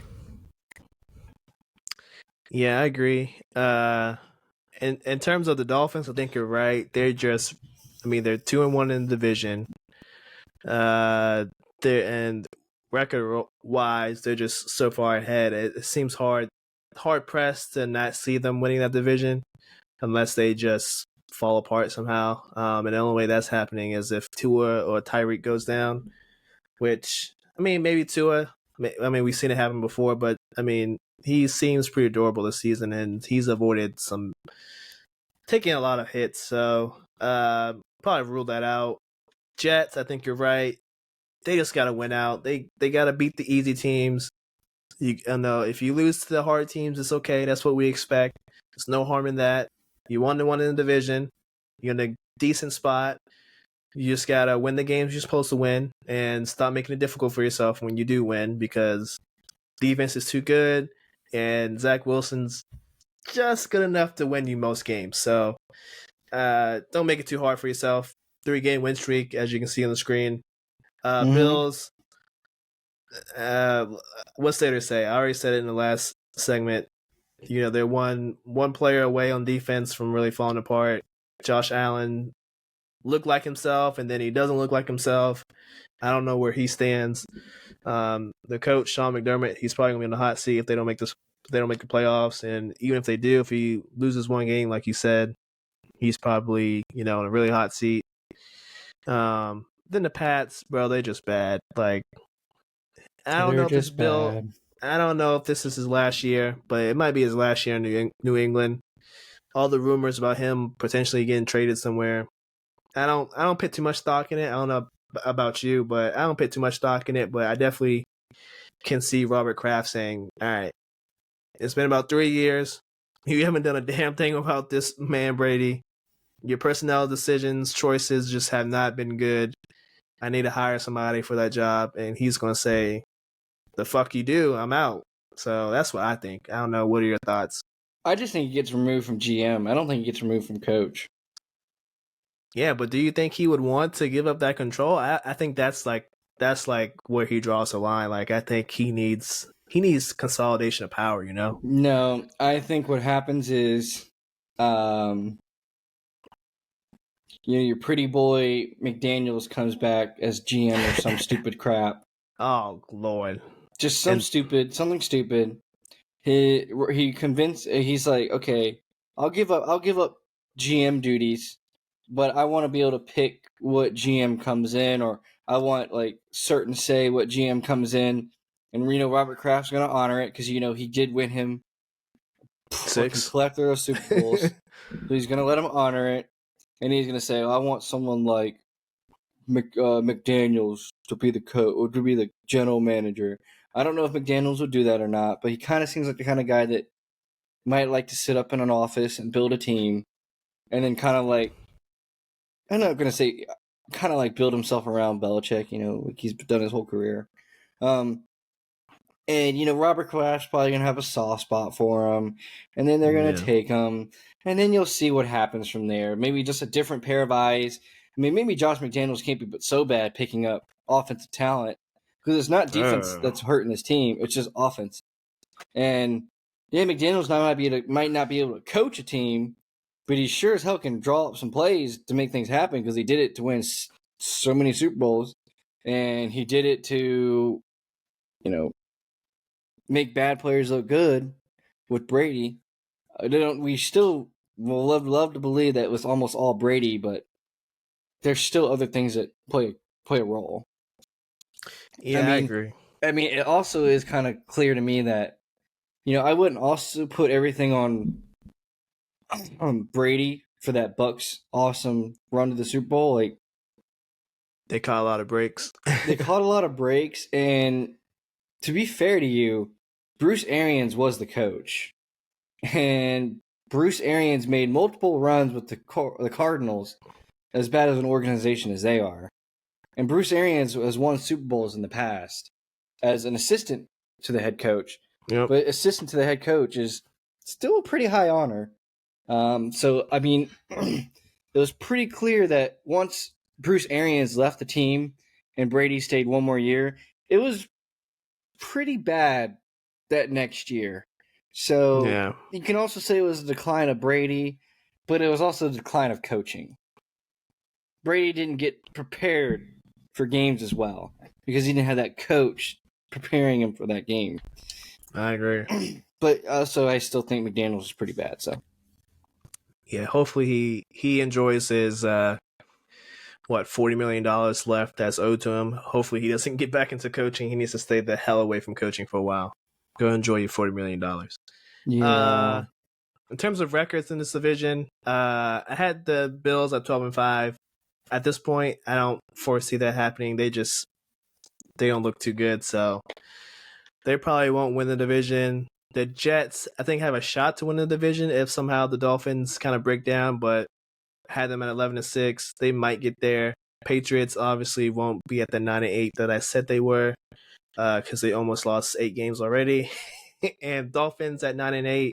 Yeah, I agree. In terms of the Dolphins, I think you're right. They're 2-1 in the division. And record wise, they're just so far ahead. It seems hard pressed to not see them winning that division unless they just fall apart somehow. And the only way that's happening is if Tua or Tyreek goes down, which, maybe Tua. We've seen it happen before, but he seems pretty durable this season, and he's avoided taking a lot of hits. So probably rule that out. Jets, I think you're right. They just got to win out. They got to beat the easy teams. If you lose to the hard teams, it's okay. That's what we expect. There's no harm in that. You won the one in the division. You're in a decent spot. You just got to win the games you're supposed to win and stop making it difficult for yourself when you do win, because defense is too good and Zach Wilson's just good enough to win you most games. So don't make it too hard for yourself. 3-game win streak, as you can see on the screen. Bills, what's there to say? I already said it in the last segment. They're one player away on defense from really falling apart. Josh Allen looked like himself, and then he doesn't look like himself. I don't know where he stands. The coach, Sean McDermott, he's probably gonna be in the hot seat if they don't make the playoffs. And even if they do, if he loses one game, like you said, he's probably in a really hot seat. Then the Pats, bro, they're just bad. Like, I don't know if this Bill. I don't know if this is his last year, but it might be his last year in New England. All the rumors about him potentially getting traded somewhere. I don't put too much stock in it. I don't know about you, but I don't put too much stock in it. But I definitely can see Robert Kraft saying, all right, it's been about 3 years. You haven't done a damn thing about this man, Brady. Your personnel decisions, choices just have not been good. I need to hire somebody for that job. And he's going to say, the fuck you do, I'm out. So that's what I think. I don't know. What are your thoughts?
I just think he gets removed from GM. I don't think he gets removed from coach.
Yeah, but do you think he would want to give up that control? I think that's like where he draws the line. Like, I think he needs consolidation of power,
No, I think what happens is your pretty boy McDaniels comes back as GM or some stupid crap.
Oh Lord.
Just something stupid. He convinced, he's like, okay, I'll give up GM duties, but I want to be able to pick what GM comes in, or I want like certain say what GM comes in, and Robert Kraft's gonna honor it because he did win him
6
collector of Super Bowls, so he's gonna let him honor it, and he's gonna say, I want someone like McDaniels to be the coach or to be the general manager. I don't know if McDaniels will do that or not, but he kind of seems like the kind of guy that might like to sit up in an office and build a team, and then kind of like, I'm not going to say kind of like build himself around Belichick, like he's done his whole career. And, Robert Kraft's probably going to have a soft spot for him, and then they're going to take him, and then you'll see what happens from there. Maybe just a different pair of eyes. Maybe Josh McDaniels can't be but so bad picking up offensive talent, because it's not defense that's hurting this team. It's just offense. And, McDaniels might not be able to coach a team, but he sure as hell can draw up some plays to make things happen, because he did it to win so many Super Bowls, and he did it to, make bad players look good with Brady. We still will love to believe that it was almost all Brady, but there's still other things that play a role.
Yeah, I agree.
I mean, it also is kind of clear to me that, I wouldn't also put everything on Brady for that Bucks awesome run to the Super Bowl. Like,
They caught a lot of breaks.
they caught a lot of breaks, and to be fair to you, Bruce Arians was the coach, and Bruce Arians made multiple runs with the Cardinals, as bad of an organization as they are. And Bruce Arians has won Super Bowls in the past as an assistant to the head coach.
Yep.
But assistant to the head coach is still a pretty high honor. So, I mean, it was pretty clear that once Bruce Arians left the team and Brady stayed one more year, it was pretty bad that next year. So
Yeah.
you can also say it was a decline of Brady, but it was also a decline of coaching. Brady didn't get prepared for games as well because he didn't have that coach preparing him for that game.
I agree.
But also, I still think McDaniels is pretty bad. So
yeah, hopefully he enjoys his $40 million left that's owed to him. Hopefully he doesn't get back into coaching. He needs to stay the hell away from coaching for a while. Go enjoy your $40 million.
yeah,
In terms of records in this division, I had the Bills at 12-5. At this point, I don't foresee that happening. They don't look too good, so they probably won't win the division. The Jets, I think, have a shot to win the division if somehow the Dolphins kind of break down, but had them at 11-6. They might get there. Patriots obviously won't be at the 9-8 that I said they were, because they almost lost 8 games already. And Dolphins at 9-8.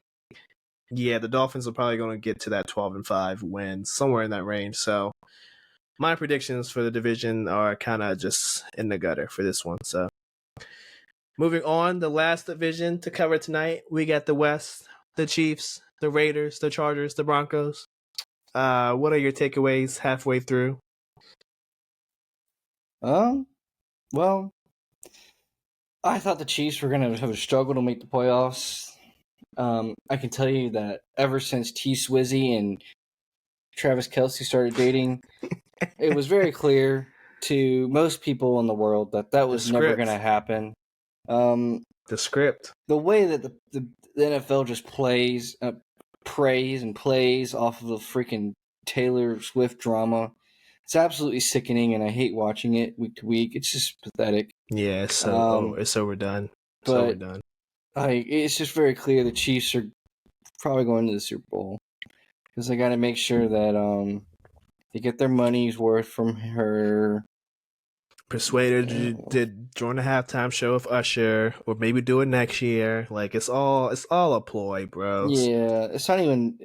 Yeah, the Dolphins are probably going to get to that 12-5 win, somewhere in that range. So my predictions for the division are kind of just in the gutter for this one. So moving on, the last division to cover tonight, we got the West, the Chiefs, the Raiders, the Chargers, the Broncos. What are your takeaways halfway through?
well, I thought the Chiefs were going to have a struggle to make the playoffs. I can tell you that ever since T Swizzy and Travis Kelce started dating, it was very clear to most people in the world that was never going to happen.
The script.
The way that the NFL just prays and plays off of a freaking Taylor Swift drama, it's absolutely sickening, and I hate watching it week to week. It's just pathetic.
Yeah, it's overdone. It's overdone.
It's just very clear the Chiefs are probably going to the Super Bowl because they got to make sure that they get their money's worth from her.
Persuaded you did during the halftime show with Usher, or maybe do it next year. Like it's all a ploy, bro.
Yeah, it's not even.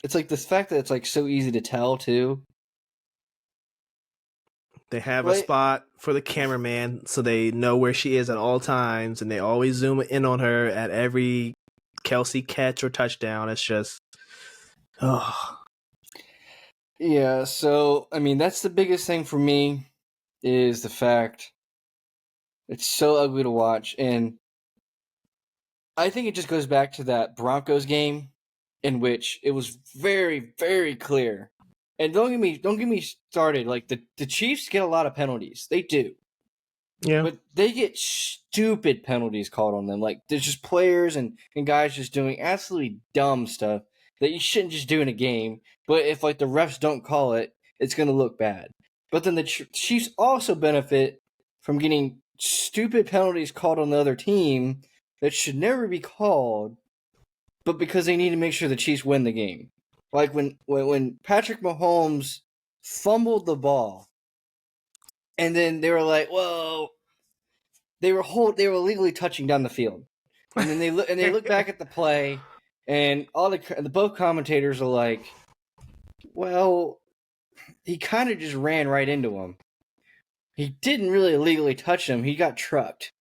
It's like this fact that it's like so easy to tell too.
They have a spot for the cameraman so they know where she is at all times, and they always zoom in on her at every Kelce catch or touchdown. It's just,
Yeah, so I mean that's the biggest thing for me is the fact it's so ugly to watch, and I think it just goes back to that Broncos game in which it was very, very clear. And don't get me started. Like the Chiefs get a lot of penalties. They do.
yeah.
But they get stupid penalties called on them. Like there's just players and guys just doing absolutely dumb stuff that you shouldn't just do in a game. But if like the refs don't call it, it's gonna look bad. But then the Chiefs also benefit from getting stupid penalties called on the other team that should never be called, but because they need to make sure the Chiefs win the game. Like when Patrick Mahomes fumbled the ball, and then they were like, "Whoa!" They were illegally touching down the field, and then they look back at the play, and all the both commentators are like, "Well, he kind of just ran right into him. He didn't really illegally touch him. He got trucked."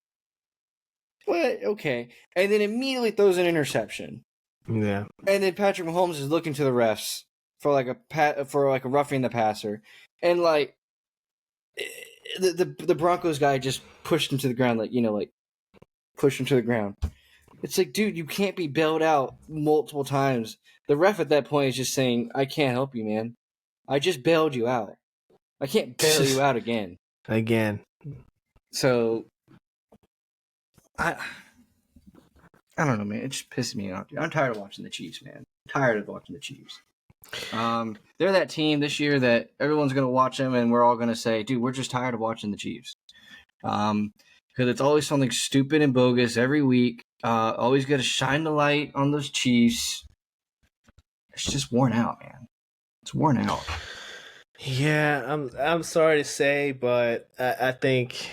What? Okay, and then immediately throws an interception.
Yeah.
And then Patrick Mahomes is looking to the refs for like a roughing the passer, and like the Broncos guy just pushed him to the ground, like pushed him to the ground. It's like, dude, you can't be bailed out multiple times. The ref at that point is just saying, "I can't help you, man. I just bailed you out. I can't bail you out again."
Again.
So I don't know, man. It just pisses me off. Dude. I'm tired of watching the Chiefs, man. I'm tired of watching the Chiefs. They're that team this year that everyone's gonna watch them, and we're all gonna say, "Dude, we're just tired of watching the Chiefs." Because it's always something stupid and bogus every week. Always got to shine the light on those Chiefs. It's just worn out, man. It's worn out.
Yeah, I'm sorry to say, but I think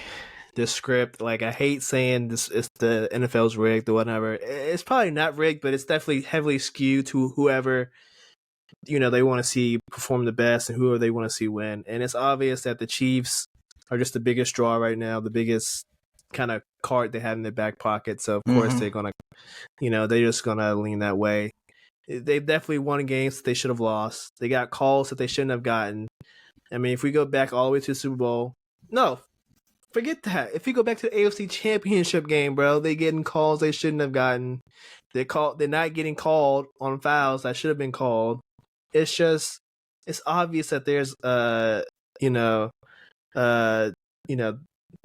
the script, like, I hate saying this is the NFL's rigged or whatever. It's probably not rigged, but it's definitely heavily skewed to whoever they want to see perform the best and whoever they want to see win. And it's obvious that the Chiefs are just the biggest draw right now, the biggest kind of card they have in their back pocket. So of course they're gonna, they're just gonna lean that way. They've definitely won games that they should have lost. They got calls that they shouldn't have gotten. I mean, if we go back all the way to the Super Bowl, no, forget that. If you go back to the AFC Championship game, bro, they getting calls they shouldn't have gotten. They're not getting called on fouls that should have been called. It's obvious that there's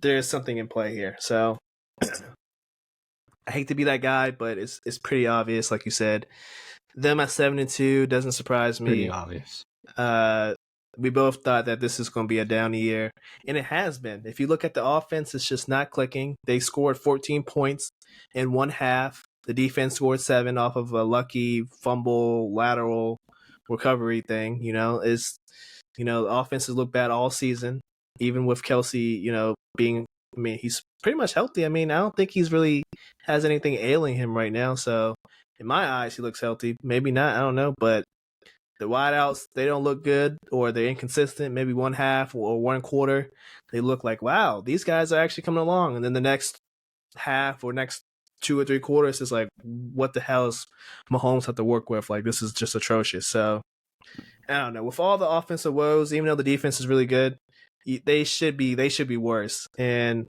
there's something in play here. So I hate to be that guy, but it's pretty obvious, like you said. Them at 7-2 doesn't surprise me.
Pretty obvious.
We both thought that this is going to be a down year, and it has been. If you look at the offense, it's just not clicking. They scored 14 points in one half. The defense scored 7 off of a lucky fumble, lateral recovery thing. The offenses look bad all season, even with Kelsey, being. I mean, he's pretty much healthy. I mean, I don't think he's really has anything ailing him right now. So, in my eyes, he looks healthy. Maybe not. I don't know. But the wideouts, they don't look good, or they're inconsistent. Maybe one half or one quarter, they look like, wow, these guys are actually coming along. And then the next half or next 2 or 3 quarters is like, what the hell is Mahomes have to work with? Like, this is just atrocious. So, I don't know. With all the offensive woes, even though the defense is really good, they should be worse. And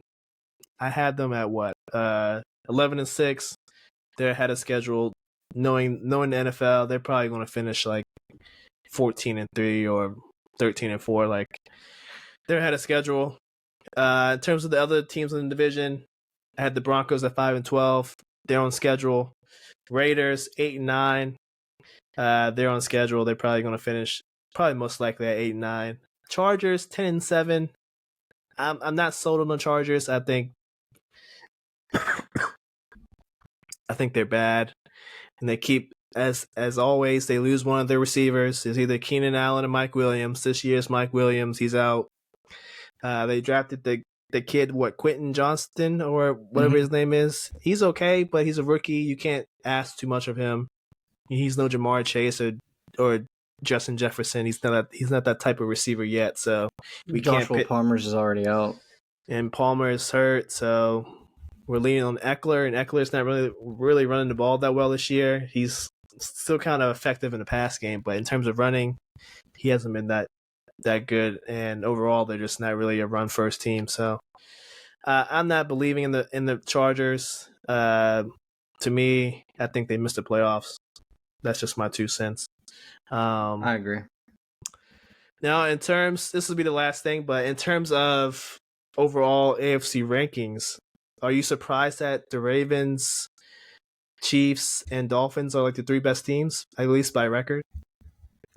I had them at what 11-6. They're ahead of schedule. Knowing the NFL, they're probably going to finish like 14-3 or 13-4. Like, they're ahead of schedule. In terms of the other teams in the division, I had the Broncos at 5-12. They're on schedule. Raiders 8-9. They're on schedule. They're probably going to finish most likely at 8-9. Chargers 10-7. I'm not sold on the Chargers. I think they're bad, and they keep as always they lose one of their receivers. It's either Keenan Allen or Mike Williams. This year's Mike Williams. He's out. They drafted the kid, Quentin Johnston or whatever his name is. He's okay, but he's a rookie. You can't ask too much of him. He's no Jamar Chase or Justin Jefferson. He's not that type of receiver yet. So
Joshua Palmer's is already out,
and Palmer is hurt. So we're leaning on Eckler, and Eckler's not really running the ball that well this year. He's still kind of effective in the pass game, but in terms of running, he hasn't been that good. And overall, they're just not really a run first team. So I'm not believing in the Chargers. To me, I think they missed the playoffs. That's just my 2 cents.
I agree.
Now, this will be the last thing, but in terms of overall AFC rankings, are you surprised that the Ravens, Chiefs, and Dolphins are like the 3 best teams, at least by record?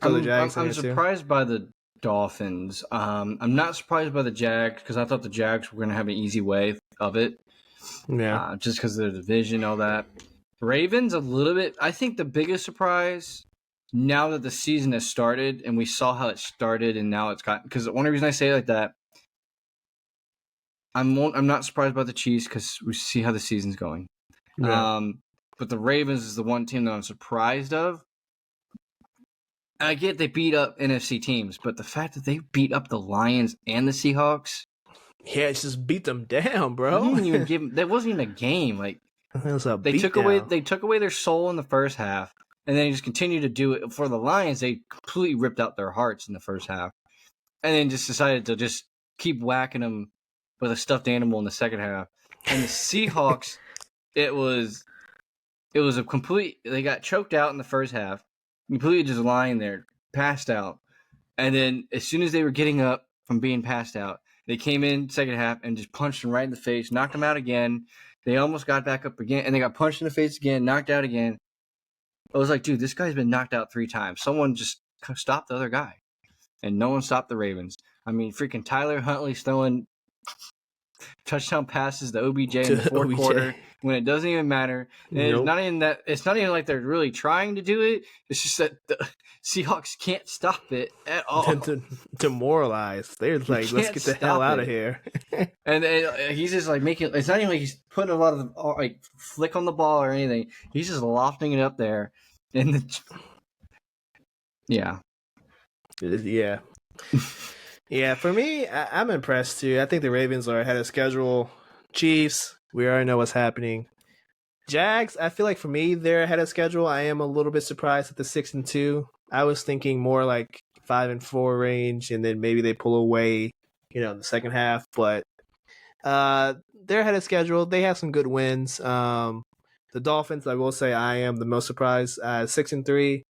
I'm surprised by the Dolphins. I'm not surprised by the Jags because I thought the Jags were going to have an easy way of it.
Yeah.
Just because of the division, all that. Ravens, a little bit. I think the biggest surprise, now that the season has started and we saw how it started and now it's got... Because the only reason I say it like that, I'm not surprised by the Chiefs because we see how the season's going. Yeah. But the Ravens is the one team that I'm surprised of. I get they beat up NFC teams, but the fact that they beat up the Lions and the Seahawks...
Yeah, it's just beat them down, bro.
They didn't even give them... That wasn't even a game. Like, they took away their soul in the first half, and then just continued to do it. For the Lions, they completely ripped out their hearts in the first half, and then just decided to just keep whacking them with a stuffed animal in the second half. And the Seahawks, it was a complete... They got choked out in the first half, completely just lying there, passed out. And then as soon as they were getting up from being passed out, They came in second half and just punched him right in the face, knocked him out again. They almost got back up again, and they got punched in the face again, knocked out again. I was like, dude, this guy's been knocked out 3 times. Someone just stop the other guy. And no one stopped the Ravens. I mean, freaking Tyler Huntley's throwing touchdown passes to OBJ in the fourth quarter when it doesn't even matter. And It's not even that. It's not even like they're really trying to do it. It's just that the Seahawks can't stop it at all.
Demoralized. They're like, let's get the hell out of here.
And he's just like making. It's not even like he's putting a lot of like flick on the ball or anything. He's just lofting it up there, and yeah.
Yeah, for me, I'm impressed too. I think the Ravens are ahead of schedule. Chiefs, we already know what's happening. Jags, I feel like for me, they're ahead of schedule. I am a little bit surprised at the 6-2. I was thinking more like 5-4 range, and then maybe they pull away, in the second half. But they're ahead of schedule. They have some good wins. The Dolphins, I will say, I am the most surprised. 6-3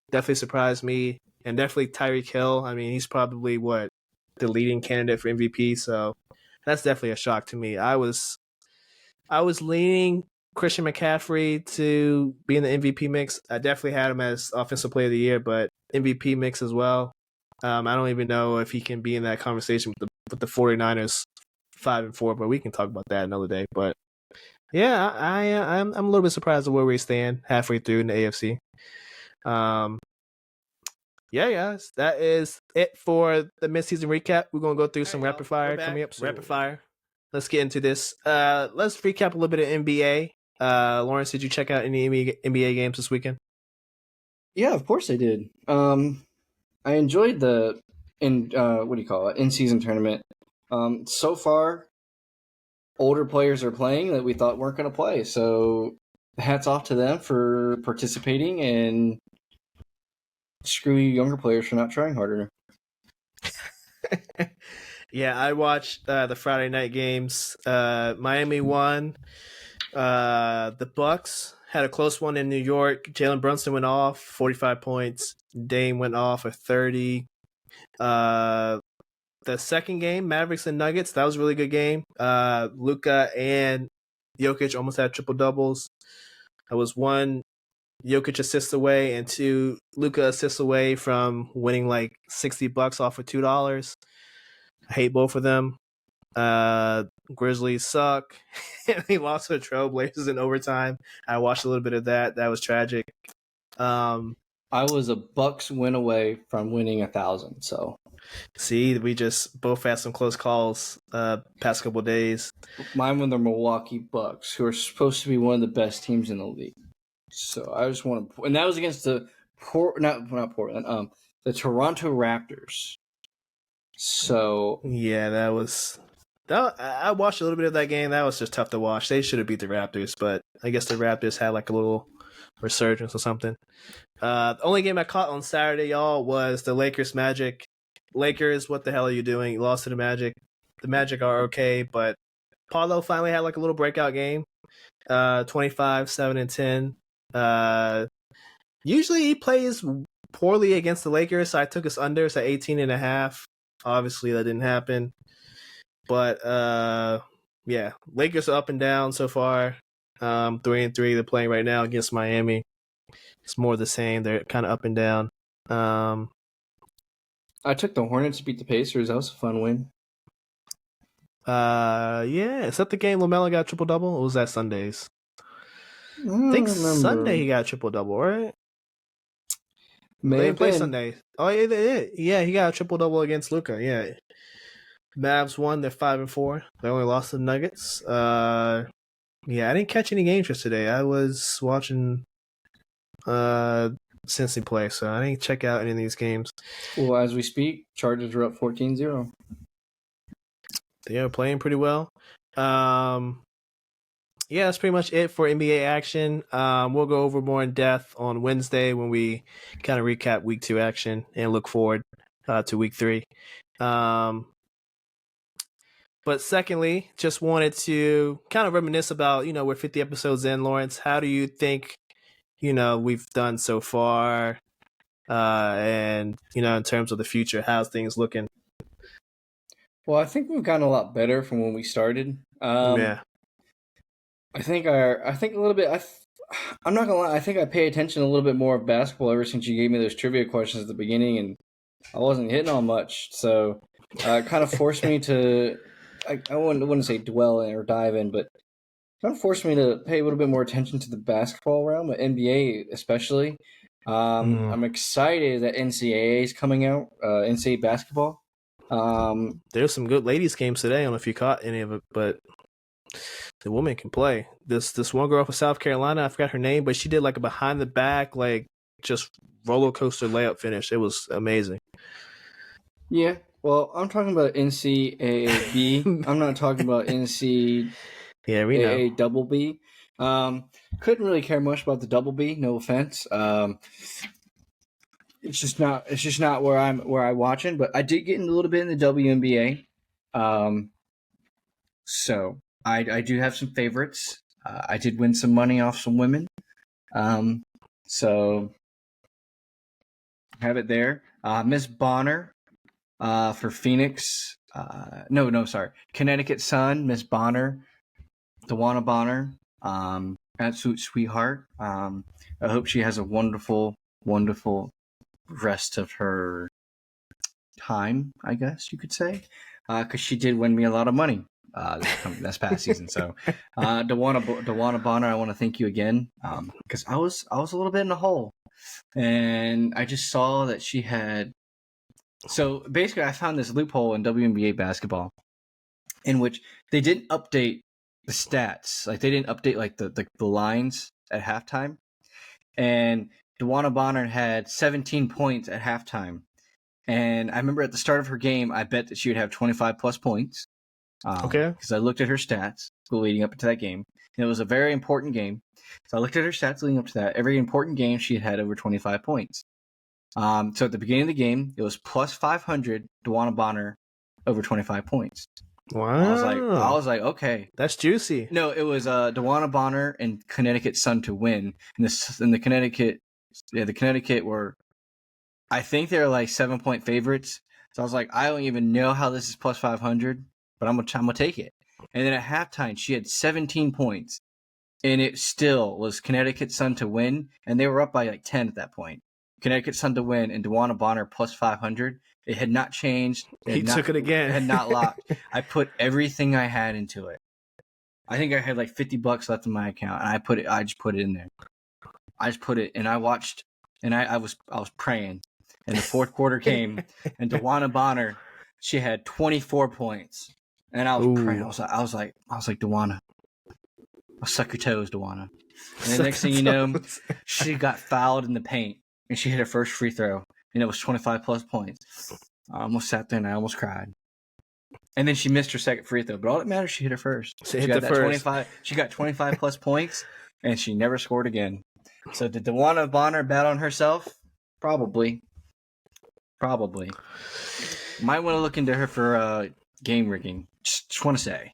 definitely surprised me, and definitely Tyreek Hill. I mean, he's probably the leading candidate for MVP. So that's definitely a shock to me. I was leaning Christian McCaffrey to be in the MVP mix. I definitely had him as Offensive Player of the Year, but MVP mix as well. I don't even know if he can be in that conversation with the 49ers 5-4, but we can talk about that another day. But yeah, I'm a little bit surprised at where we stand halfway through in the AFC. Yeah, guys, that is it for the midseason recap. We're gonna go through some rapid fire coming up. Rapid fire. Let's get into this. Let's recap a little bit of NBA. Lawrence, did you check out any NBA games this weekend?
Yeah, of course I did. I enjoyed the in-season tournament. So far, older players are playing that we thought weren't going to play. So hats off to them for participating, and screw you younger players for not trying harder.
Yeah, I watched the Friday night games. Miami won. The Bucks had a close one in New York. Jalen Brunson went off 45 points. Dame went off at 30. The second game, Mavericks and Nuggets, that was a really good game. Luka and Jokic almost had triple doubles. I was 1 Jokic assist away and 2 Luka assists away from winning like $60 off of $2. I hate both of them. Grizzlies suck. They lost to the Trailblazers in overtime. I watched a little bit of that. That was tragic.
I was a Bucks win away from winning 1,000. So,
see, we just both had some close calls past couple of days.
Mine were the Milwaukee Bucks, who are supposed to be one of the best teams in the league. So I just want to, and that was against the not Portland, the Toronto Raptors. So
yeah, I watched a little bit of that game. That was just tough to watch. They should have beat the Raptors, but I guess the Raptors had like a little resurgence or something. The only game I caught on Saturday, y'all, was the Lakers Magic. Lakers, what the hell are you doing? You lost to the Magic. The Magic are okay, but Paulo finally had like a little breakout game. 25, 7, and 10. Usually he plays poorly against the Lakers, so I took us under, so 18.5. Obviously that didn't happen. But yeah, Lakers are up and down so far. 3-3 they're playing right now against Miami. It's more the same. They're kind of up and down.
I took the Hornets to beat the Pacers. That was a fun win.
Yeah, is that the game LaMelo got triple double? Or was that Sundays? I think Sunday he got a triple double, right? They play Sunday. Oh yeah, he got a triple double against Luka. Yeah, Mavs won. They're 5-4. They only lost to the Nuggets. Yeah, I didn't catch any games yesterday. I was watching Cincy play, so I didn't check out any of these games.
Well, as we speak, Chargers are up 14-0.
They are playing pretty well. Yeah, that's pretty much it for NBA action. We'll go over more in depth on Wednesday when we kind of recap week 2 action and look forward to week 3. But secondly, just wanted to kind of reminisce about, we're 50 episodes in, Lawrence. How do you think, we've done so far? And, in terms of the future, how's things looking?
Well, I think we've gotten a lot better from when we started.
Yeah.
I think a little bit. I'm not gonna lie. I think I pay attention a little bit more of basketball ever since you gave me those trivia questions at the beginning, and I wasn't hitting on much. So it kind of forced me to. I wouldn't say dwell in or dive in, but kind of forced me to pay a little bit more attention to the basketball realm, NBA especially.
Mm.
I'm excited that NCAA is coming out. NCAA basketball.
There's some good ladies games today. I don't know if you caught any of it, but the woman can play. This one girl from South Carolina, I forgot her name, but she did like a behind the back, like just roller coaster layup finish. It was amazing.
Yeah, well, I'm talking about NCAA. I'm not talking about NCAA
Yeah, we know.
double B. Couldn't really care much about the double B. No offense. It's just not where I watching. But I did get in a little bit in the WNBA. So I do have some favorites. I did win some money off some women. So have it there. Miss Bonner. For Phoenix. Sorry. Connecticut Sun, Miss Bonner, Dewana Bonner, absolute sweetheart. I hope she has a wonderful, wonderful rest of her time, I guess you could say, because she did win me a lot of money this past season. So, Dewana Bonner, I want to thank you again, because I was a little bit in a hole, and I just saw that she had. So basically, I found this loophole in WNBA basketball in which they didn't update the stats. Like they didn't update like the lines at halftime. And Dewana Bonner had 17 points at halftime. And I remember at the start of her game, I bet that she would have 25 plus points.
Okay.
Because I looked at her stats leading up to that game. And it was a very important game. So I looked at her stats leading up to that. Every important game, she had over 25 points. So at the beginning of the game, it was plus 500 Dewana Bonner over 25 points.
Wow.
I was like, okay,
that's juicy.
No, it was Dewana Bonner and Connecticut Sun to win, and the Connecticut were, I think they're like 7-point favorites. So I was like, I don't even know how this is plus 500, but I'm gonna take it. And then at halftime, she had 17 points, and it still was Connecticut Sun to win, and they were up by like 10 at that point. Connecticut Sun to win and Dewana Bonner plus 500. It had not changed.
He took it again.
It had not locked. I put everything I had into it. I think I had like $50 left in my account, and I just put it in there. I just put it, and I watched, and I was praying, and the fourth quarter came, and Dewana Bonner, she had 24 points, and I was praying. I was like Dewana, I'll suck your toes, Dewana. And the next thing you know, she got fouled in the paint. And she hit her first free throw, and it was 25 plus points. I almost sat there and I almost cried. And then she missed her second free throw, but all that matters, she hit her first.
She got that
25. She got 25 plus points, and she never scored again. So did Dewana Bonner bet on herself? Probably. Might want to look into her for game rigging. Just want to say.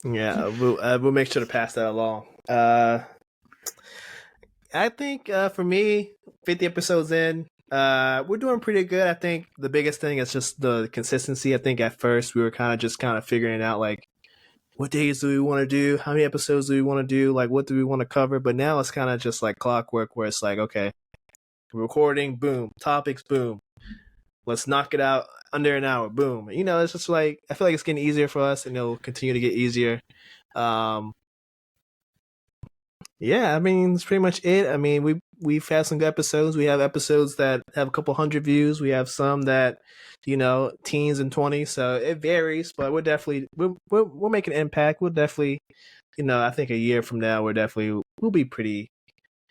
Yeah, we'll make sure to pass that along. I think for me, 50 episodes in, we're doing pretty good. I think the biggest thing is just the consistency. I think at first we were kind of figuring out like what days do we want to do, how many episodes do we want to do, like what do we want to cover. But now it's kind of just like clockwork, where it's like, okay, recording, boom, topics, boom, let's knock it out under an hour, boom. It's just like I feel like it's getting easier for us, and it'll continue to get easier. Yeah, I mean, that's pretty much it. I mean, we've had some good episodes. We have episodes that have a couple hundred views. We have some that, teens and 20s. So it varies, but we'll make an impact. We'll definitely, I think a year from now, we'll be pretty.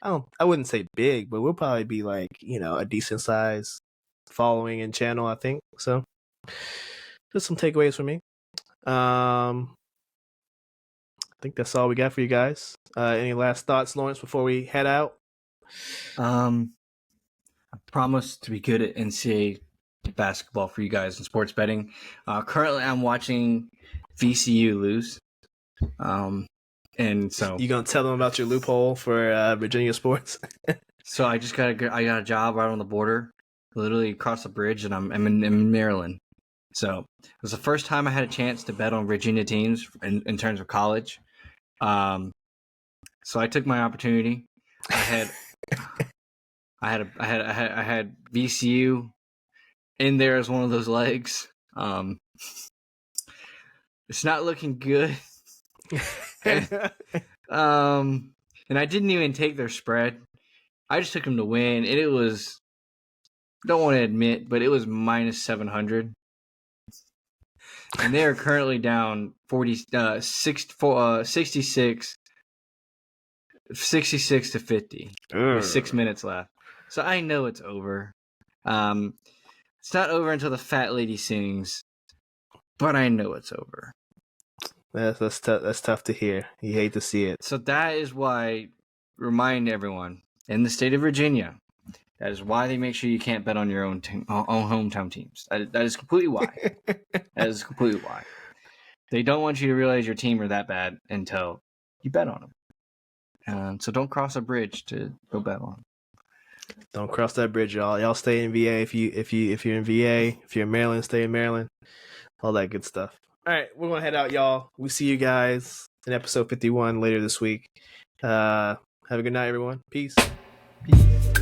I wouldn't say big, but we'll probably be like, a decent size following and channel, I think. So just some takeaways for me. I think that's all we got for you guys. Any last thoughts, Lawrence, before we head out?
I promise to be good at NCAA basketball for you guys in sports betting. Currently, I'm watching VCU lose. And so
you gonna tell them about your loophole for Virginia sports?
So I got a job right on the border, literally across the bridge, and I'm in Maryland. So it was the first time I had a chance to bet on Virginia teams in terms of college. So I took my opportunity. I had VCU in there as one of those legs. It's not looking good. And I didn't even take their spread. I just took them to win, and it was, don't want to admit, but it was minus 700. And they are currently down 66 to 50 with 6 minutes left. So I know it's over. It's not over until the fat lady sings, but I know it's over.
That's tough. That's tough to hear. You hate to see it.
So that is why, remind everyone in the state of Virginia, that is why they make sure you can't bet on your own hometown teams. That is completely why. That is completely why. They don't want you to realize your team are that bad until you bet on them. So don't cross a bridge to go bet on them.
Don't cross that bridge, y'all. Y'all stay in VA if you're in VA. If you're in Maryland, stay in Maryland. All that good stuff. All right, we're gonna head out, y'all. We see you guys in episode 51 later this week. Have a good night, everyone. Peace.
Peace.